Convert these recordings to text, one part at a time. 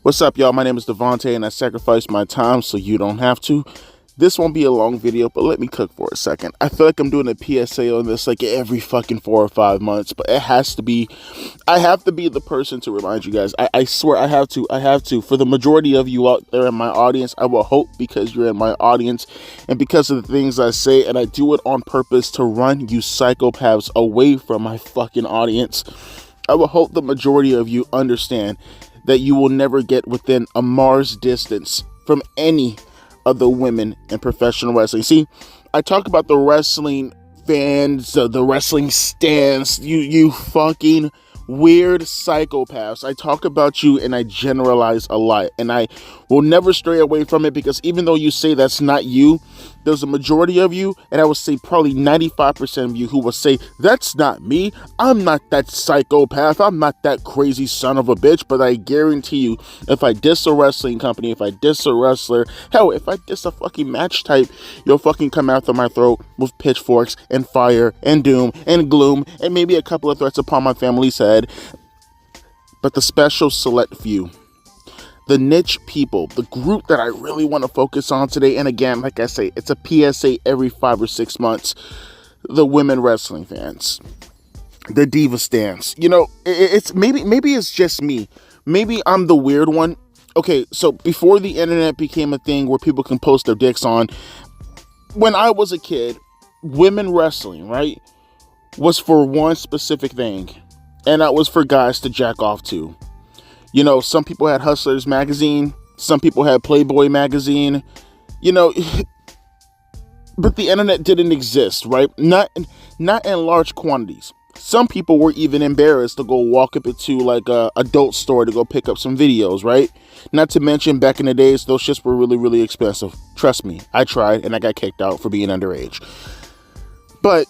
What's up, y'all? My name is Devontae, and I sacrificed my time so you don't have to. This won't be a long video, but let me cook for a second. I feel like I'm doing a PSA on this like every fucking 4 or 5 months, but it has to be. I have to be the person to remind you guys. I swear I have to. For the majority of you out there in my audience, I will hope because you're in my audience and because of the things I say, and I do it on purpose to run you psychopaths away from my fucking audience. I will hope the majority of you understand that you will never get within a Mars distance from any of the women in professional wrestling. See, I talk about the wrestling fans, the wrestling stans, you fucking weird psychopaths. I talk about you and I generalize a lot, and I will never stray away from it because even though you say that's not you, there's a majority of you, and I would say probably 95% of you who will say, that's not me. I'm not that psychopath. I'm not that crazy son of a bitch. But I guarantee you, if I diss a wrestling company, if I diss a wrestler, hell, if I diss a fucking match type, you'll fucking come after my throat with pitchforks and fire and doom and gloom and maybe a couple of threats upon my family's head. But the special select few, the niche people, the group that I really want to focus on today, and again, like I say, it's a PSA every 5 or 6 months, the women wrestling fans, the diva stans. You know, it's maybe it's just me. Maybe I'm the weird one. Okay, so before the internet became a thing where people can post their dicks on, when I was a kid, women wrestling, right, was for one specific thing, and that was for guys to jack off to. You know, some people had Hustlers magazine, some people had Playboy magazine, you know, but the internet didn't exist, right? Not in large quantities. Some people were even embarrassed to go walk up into like a adult store to go pick up some videos, right? Not to mention back in the days, those shits were really, really expensive. Trust me, I tried and I got kicked out for being underage. But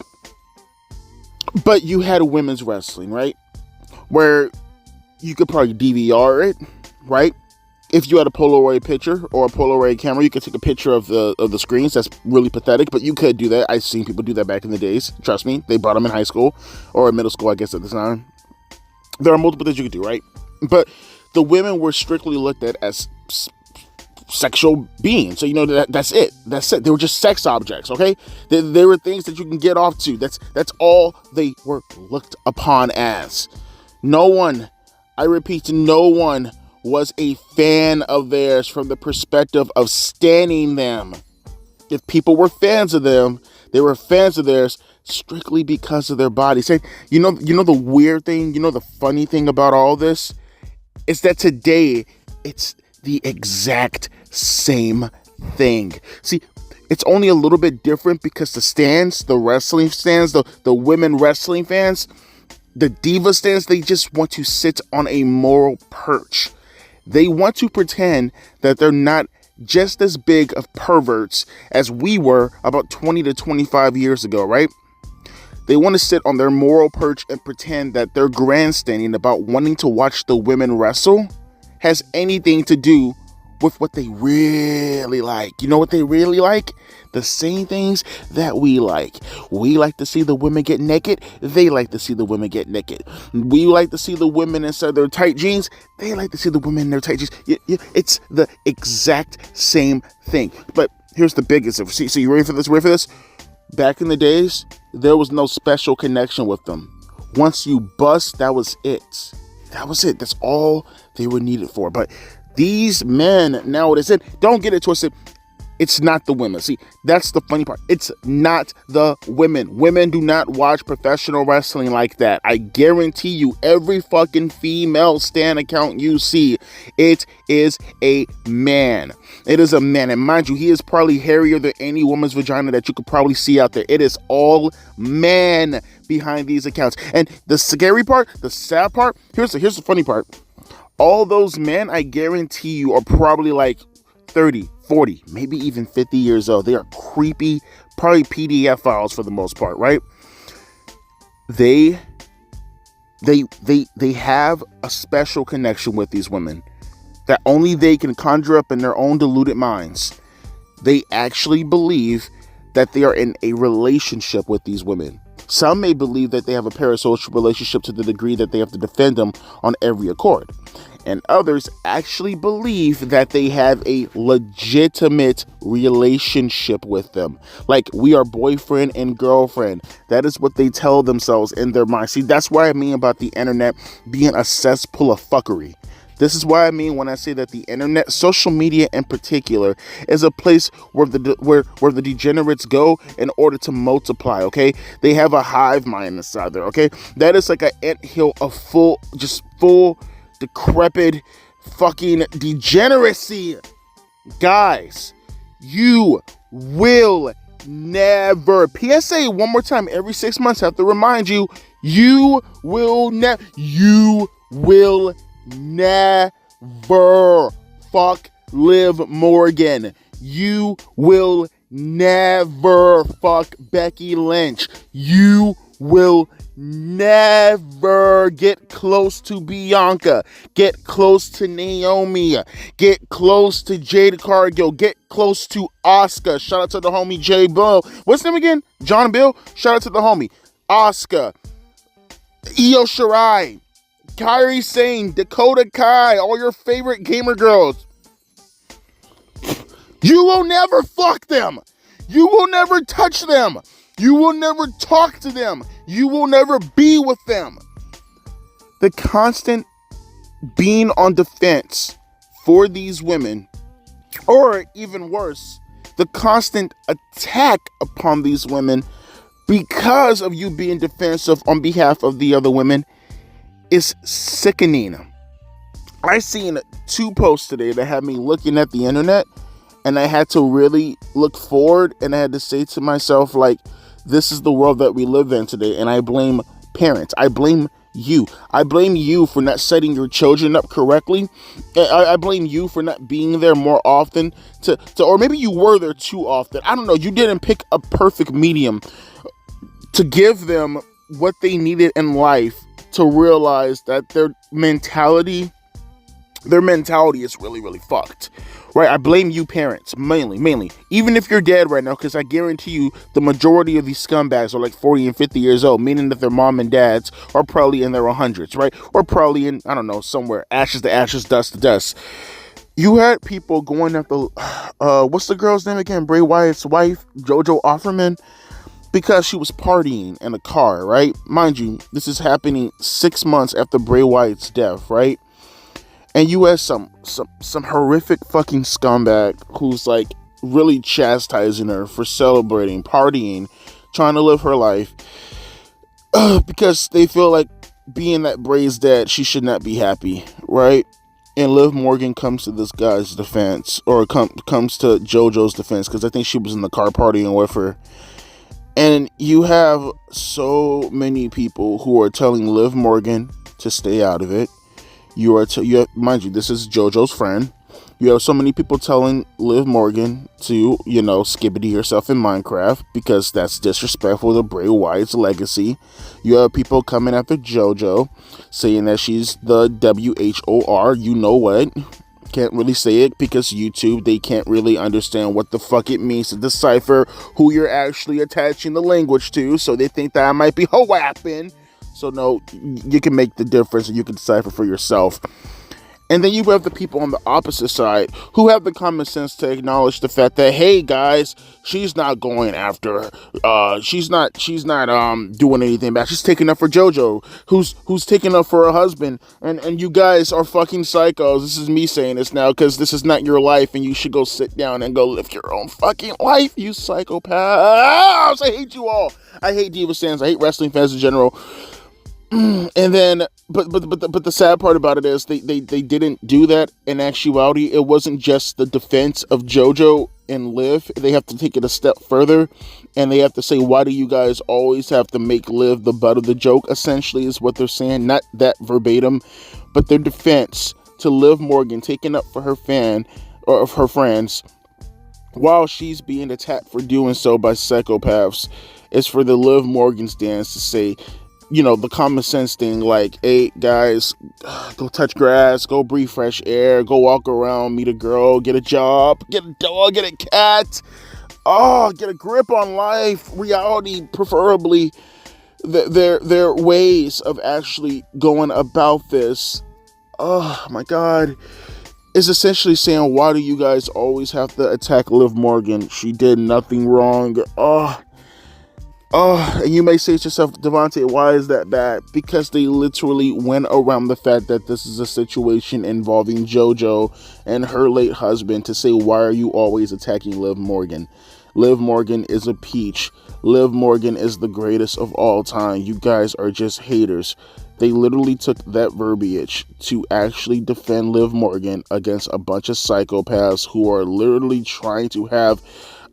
you had women's wrestling, right? Where you could probably DVR it, right? If you had a Polaroid picture or a Polaroid camera, you could take a picture of the screens. That's really pathetic, but you could do that. I've seen people do that back in the days. Trust me, they brought them in high school or in middle school, I guess at the time. There are multiple things you could do, right? But the women were strictly looked at as sexual beings. So, you know, that's it. That's it. They were just sex objects, okay? They were things that you can get off to. That's all they were looked upon as. No one, I repeat, no one was a fan of theirs from the perspective of standing them. If people were fans of them, they were fans of theirs strictly because of their bodies. And you know the weird thing, the funny thing about all this is that today it's the exact same thing. See, it's only a little bit different because the wrestling stands, the women wrestling fans, the diva stands, they just want to sit on a moral perch. They want to pretend that they're not just as big of perverts as we were about 20 to 25 years ago, right? They want to sit on their moral perch and pretend that their grandstanding about wanting to watch the women wrestle has anything to do with what they really like. You know what they really like? The same things that we like. We like to see the women get naked. They like to see the women get naked. We like to see the women inside their tight jeans. They like to see the women in their tight jeans. It's the exact same thing. But here's the biggest. So you ready for this? Ready for this? Back in the days, there was no special connection with them. Once you bust, that was it. That was it. That's all they were needed for. But these men nowadays, don't get it twisted, it's not the women. See, that's the funny part. It's not the women. Women do not watch professional wrestling like that. I guarantee you, every fucking female stan account you see, it is a man. It is a man. And mind you, he is probably hairier than any woman's vagina that you could probably see out there. It is all men behind these accounts. And the scary part, the sad part, here's the funny part. All those men, I guarantee you, are probably like 30, 40, maybe even 50 years old. They are creepy, probably PDF files for the most part, right? They have a special connection with these women that only they can conjure up in their own deluded minds. They actually believe that they are in a relationship with these women. Some may believe that they have a parasocial relationship to the degree that they have to defend them on every accord. and others actually believe that they have a legitimate relationship with them. Like, we are boyfriend and girlfriend. That is what they tell themselves in their mind. See, that's what I mean about the internet being a cesspool of fuckery. This is what I mean when I say that the internet, social media in particular, is a place where the degenerates go in order to multiply, okay? They have a hive mind inside there, okay? That is like an anthill of full decrepit fucking degeneracy. Guys, you will never, PSA one more time, every 6 months I have to remind you, you will never fuck Liv Morgan. You will never fuck Becky Lynch. You will never get close to Bianca. Get close to Naomi. Get close to Jade Cargill. Get close to Asuka. Shout out to the homie J Bill. What's his name again? John Bill? Shout out to the homie. Asuka. Io Shirai. Kairi Sane, Dakota Kai, all your favorite gamer girls. You will never fuck them. You will never touch them. You will never talk to them. You will never be with them. The constant being on defense for these women, or even worse, the constant attack upon these women because of you being defensive on behalf of the other women, is sickening. I seen 2 posts today that had me looking at the internet, and I had to really look forward, and I had to say to myself, like, this is the world that we live in today. And I blame parents. I blame you. I blame you for not setting your children up correctly. I blame you for not being there more often to or maybe you were there too often. I don't know. You didn't pick a perfect medium to give them what they needed in life to realize that their mentality is really, really fucked, right? I blame you parents, mainly. Even if you're dead right now, because I guarantee you the majority of these scumbags are like 40 and 50 years old, meaning that their mom and dads are probably in their 100s, right? Or probably in, I don't know, somewhere, ashes to ashes, dust to dust. You had people going after, what's the girl's name again? Bray Wyatt's wife, JoJo Offerman, because she was partying in a car, right? Mind you, this is happening 6 months after Bray Wyatt's death, right? And you have some horrific fucking scumbag who's like really chastising her for celebrating, partying, trying to live her life, because they feel like being that Bray's dead, she should not be happy, right? And Liv Morgan comes to this guy's defense, or comes to JoJo's defense, because I think she was in the car partying with her. And you have so many people who are telling Liv Morgan to stay out of it. You have, mind you, this is JoJo's friend. You have so many people telling Liv Morgan to, skibbity herself in Minecraft because that's disrespectful to Bray Wyatt's legacy. You have people coming after JoJo saying that she's the WHOR, you know what. Can't really say it because YouTube, they can't really understand what the fuck it means to decipher who you're actually attaching the language to, so they think that I might be ho-wapping. So no, you can make the difference and you can decipher for yourself. And then you have the people on the opposite side who have the common sense to acknowledge the fact that, hey guys, she's not going after, she's not doing anything bad. She's taking up for JoJo, who's taking up for her husband. And you guys are fucking psychos. This is me saying this now because this is not your life, and you should go sit down and go live your own fucking life, you psychopaths. I hate you all. I hate Diva fans. I hate wrestling fans in general. And then, but the sad part about it is they didn't do that in actuality. It wasn't just the defense of JoJo and Liv. They have to take it a step further, and they have to say, why do you guys always have to make Liv the butt of the joke? Essentially is what they're saying, not that verbatim, but their defense to Liv Morgan taking up for her fan, or of her friends, while she's being attacked for doing so by psychopaths, is for the Liv Morgan stands to say, the common sense thing, like, hey, guys, go touch grass, go breathe fresh air, go walk around, meet a girl, get a job, get a dog, get a cat, get a grip on life, reality, preferably. Their ways of actually going about this oh my God, is essentially saying, why do you guys always have to attack Liv Morgan? She did nothing wrong. And you may say to yourself, Devontae, why is that bad? Because they literally went around the fact that this is a situation involving JoJo and her late husband to say, why are you always attacking Liv Morgan? Liv Morgan is a peach. Liv Morgan is the greatest of all time. You guys are just haters. They literally took that verbiage to actually defend Liv Morgan against a bunch of psychopaths who are literally trying to have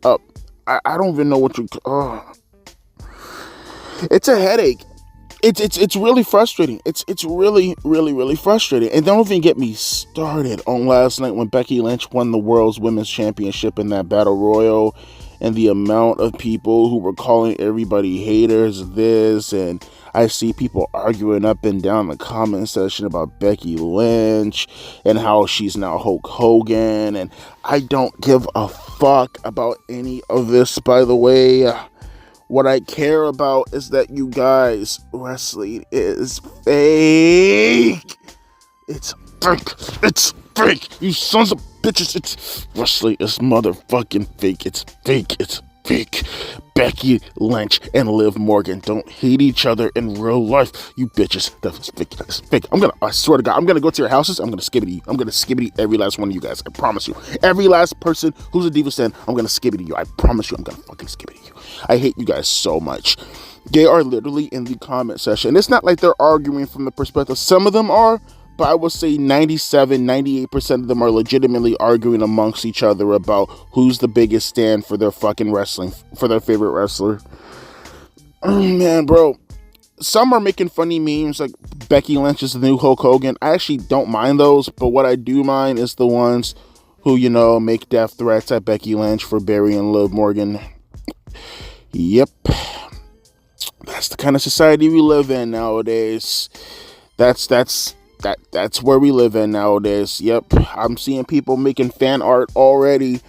I don't even know what you... it's a headache. It's really frustrating. It's really, really, really frustrating. And don't even get me started on last night when Becky Lynch won the World's Women's Championship in that Battle Royal, and the amount of people who were calling everybody haters this, and I see people arguing up and down the comment section about Becky Lynch and how she's now Hulk Hogan, and I don't give a fuck about any of this, by the way. What I care about is that you guys, wrestling is fake. It's fake. It's fake. You sons of bitches. Wrestling is motherfucking fake. It's fake. It's fake. Becky Lynch and Liv Morgan don't hate each other in real life. You bitches. That's fake. That's fake. I swear to God, I'm gonna go to your houses. I'm gonna skibbity you. I'm gonna skibbity every last one of you guys. I promise you. Every last person who's a Diva Stan, I'm gonna skibbity you. I promise you, I'm gonna fucking skibbity you. I hate you guys so much. They are literally in the comment section. It's not like they're arguing from the perspective. Some of them are, but I would say 98% of them are legitimately arguing amongst each other about who's the biggest stan for their fucking wrestling, for their favorite wrestler. Man, bro. Some are making funny memes like Becky Lynch is the new Hulk Hogan. I actually don't mind those, but what I do mind is the ones who, make death threats at Becky Lynch for burying Liv Morgan. Yep. That's the kind of society we live in nowadays. That's where we live in nowadays. Yep. I'm seeing people making fan art already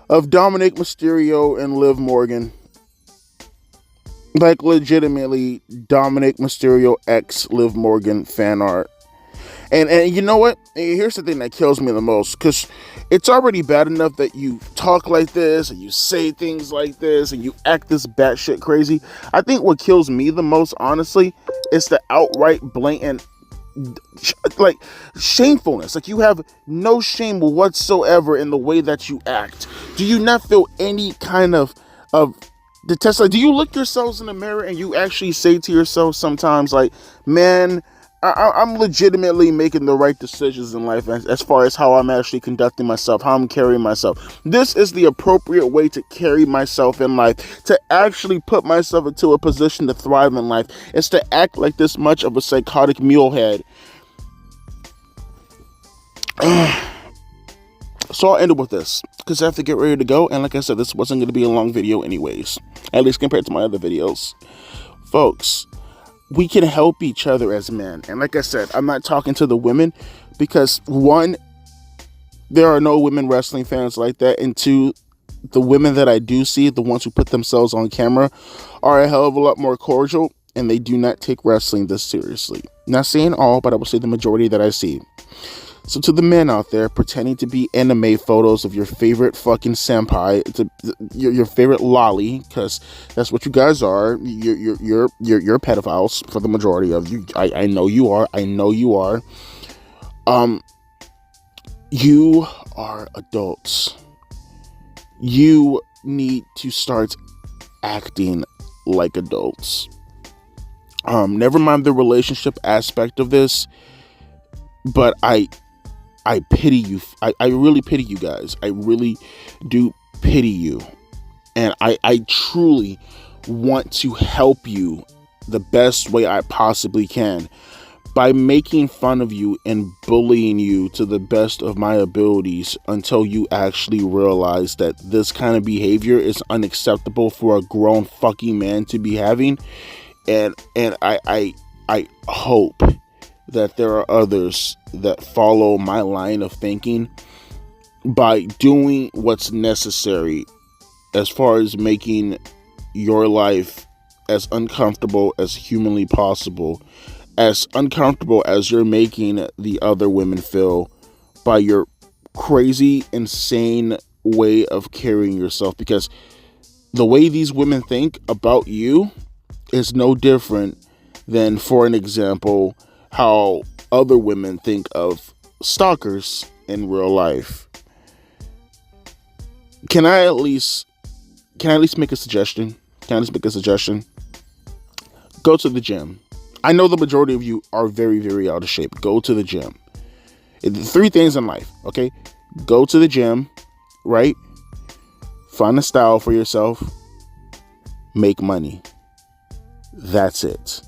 of Dominic Mysterio and Liv Morgan. Like, legitimately, Dominic Mysterio x Liv Morgan fan art. And you know what? Here's the thing that kills me the most, because it's already bad enough that you talk like this, and you say things like this, and you act this batshit crazy. I think what kills me the most, honestly, is the outright blatant, like, shamefulness. Like, you have no shame whatsoever in the way that you act. Do you not feel any kind of detest? Like, do you look yourselves in the mirror and you actually say to yourself sometimes, like, man, I'm legitimately making the right decisions in life as far as how I'm actually conducting myself, how I'm carrying myself. This is the appropriate way to carry myself in life, to actually put myself into a position to thrive in life. It's to act like this much of a psychotic mulehead. So I'll end it with this, because I have to get ready to go. And like I said, this wasn't going to be a long video anyways, at least compared to my other videos. Folks, we can help each other as men. And like I said, I'm not talking to the women because, one, there are no women wrestling fans like that. And two, the women that I do see, the ones who put themselves on camera, are a hell of a lot more cordial, and they do not take wrestling this seriously. Not saying all, but I will say the majority that I see. So to the men out there pretending to be anime photos of your favorite fucking senpai, your favorite lolly, because that's what you guys are. You're pedophiles for the majority of you. I know you are. I know you are. You are adults. You need to start acting like adults. Never mind the relationship aspect of this, but I pity you. I really pity you guys. I really do pity you. And I truly want to help you the best way I possibly can by making fun of you and bullying you to the best of my abilities until you actually realize that this kind of behavior is unacceptable for a grown fucking man to be having. And I hope that there are others that follow my line of thinking by doing what's necessary as far as making your life as uncomfortable as humanly possible as uncomfortable as you're making the other women feel by your crazy, insane way of carrying yourself, because the way these women think about you is no different than, for an example, how other women think of stalkers in real life. Can I at least make a suggestion? Go to the gym. I know the majority of you are very, very out of shape. Go to the gym. 3 things in life, okay? Go to the gym, right? Find a style for yourself. Make money. That's it.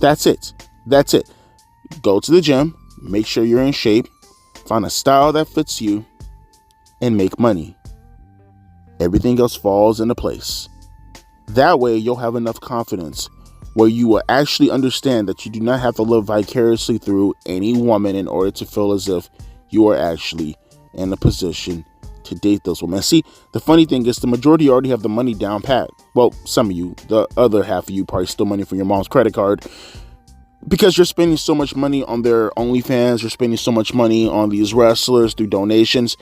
Go to the gym. Make sure you're in shape. Find a style that fits you. And make money. Everything else falls into place. That way you'll have enough confidence where you will actually understand that you do not have to live vicariously through any woman in order to feel as if you are actually in a position to date those women. See, the funny thing is the majority already have the money down pat. Well, some of you, the other half of you probably steal money from your mom's credit card because you're spending so much money on their OnlyFans. You're spending so much money on these wrestlers through donations.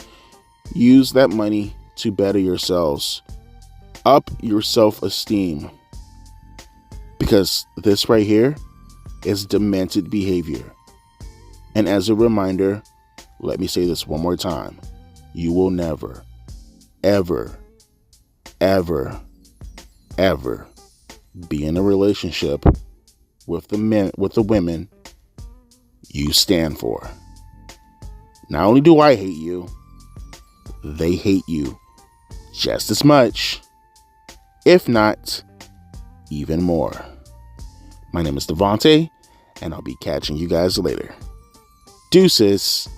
Use that money to better yourselves. Up your self-esteem. Because this right here is demented behavior. And as a reminder, let me say this one more time. You will never, ever, ever, ever be in a relationship with the women you stand for. Not only do I hate you, they hate you just as much, if not even more. My name is Devontae, and I'll be catching you guys later. Deuces,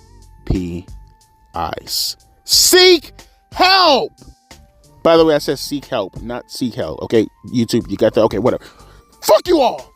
P.I.C.E. Seek help! By the way, I said seek help, not seek hell. Okay, YouTube, you got that? Okay, whatever. Fuck you all!